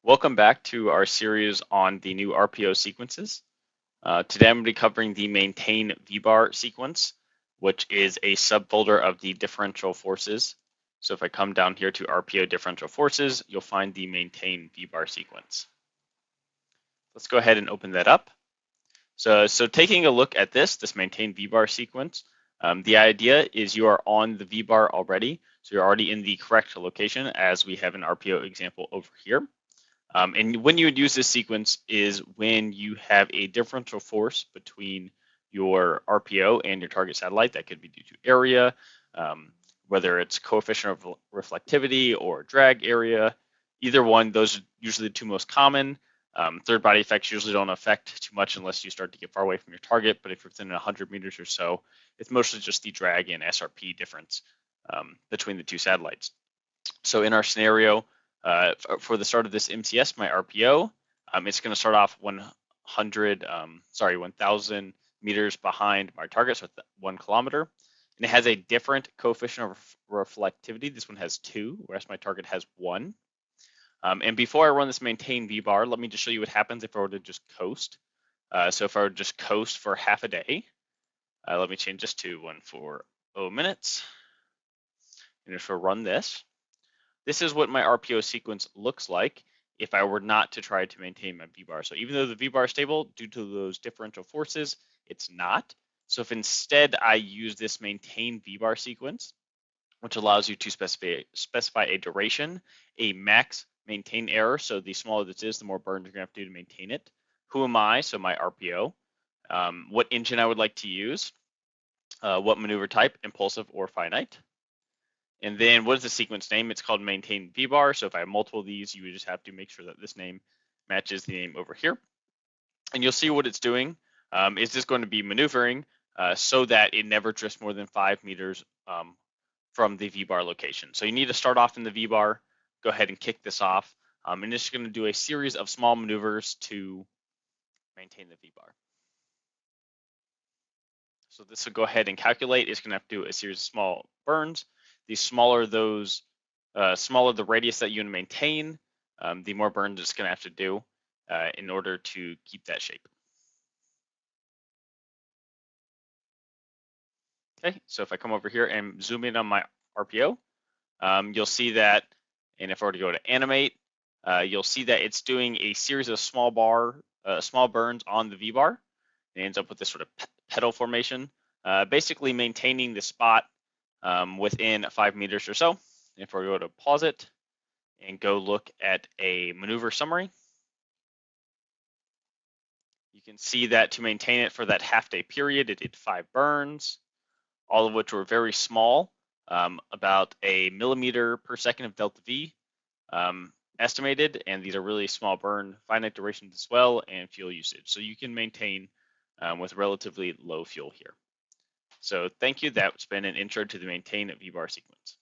Welcome back to our series on the new RPO sequences. Today I'm going to be covering the Maintain VBar sequence, which is a subfolder of the Differential Forces. So if I come down here to RPO Differential Forces, you'll find the Maintain VBar sequence. Let's go ahead and open that up. So taking a look at this Maintain VBar sequence, the idea is you are on the VBar already. So you're already in the correct location, as we have an RPO example over here. And when you would use this sequence is when you have a differential force between your RPO and your target satellite. That could be due to area, whether it's coefficient of reflectivity or drag area. Either one, those are usually the two most common. Third body effects usually don't affect too much unless you start to get far away from your target, but if you're within 100 meters or so, it's mostly just the drag and SRP difference between the two satellites. So in our scenario, for the start of this MTS, my RPO, it's going to start off 1,000 meters behind my target, so 1 kilometer. And it has a different coefficient of reflectivity. This one has 2, whereas my target has 1. And before I run this Maintain VBar, let me just show you what happens if I were to just coast. So if I were to just coast for half a day, let me change this to 140 minutes. And if I run this, this is what my RPO sequence looks like if I were not to try to maintain my VBar. So even though the VBar is stable, due to those differential forces, it's not. So if instead I use this Maintain VBar sequence, which allows you to specify a duration, a max maintain error, so the smaller this is, the more burns you're going to have to do to maintain it. Who am I? So my RPO. What engine I would like to use. What maneuver type, impulsive or finite. And then what is the sequence name? It's called Maintain VBar. So if I have multiple of these, you would just have to make sure that this name matches the name over here. And you'll see what it's doing. Is this going to be maneuvering so that it never drifts more than 5 meters from the VBar location. So you need to start off in the VBar, go ahead and kick this off. And it's going to do a series of small maneuvers to maintain the VBar. So this will go ahead and calculate. It's going to have to do a series of small burns. The smaller those, smaller the radius that you want to maintain, the more burns it's going to have to do in order to keep that shape. Okay, so if I come over here and zoom in on my RPO, you'll see that, and if I were to go to animate, you'll see that it's doing a series of small burns on the VBar. It ends up with this sort of pedal formation, basically maintaining the spot within 5 meters or so. If we go to pause it and go look at a maneuver summary, you can see that to maintain it for that half-day period, it did 5 burns, all of which were very small, about a millimeter per second of delta V estimated, and these are really small burn, finite durations as well, and fuel usage. So you can maintain with relatively low fuel here. So thank you. That's been an intro to the Maintain VBar sequence.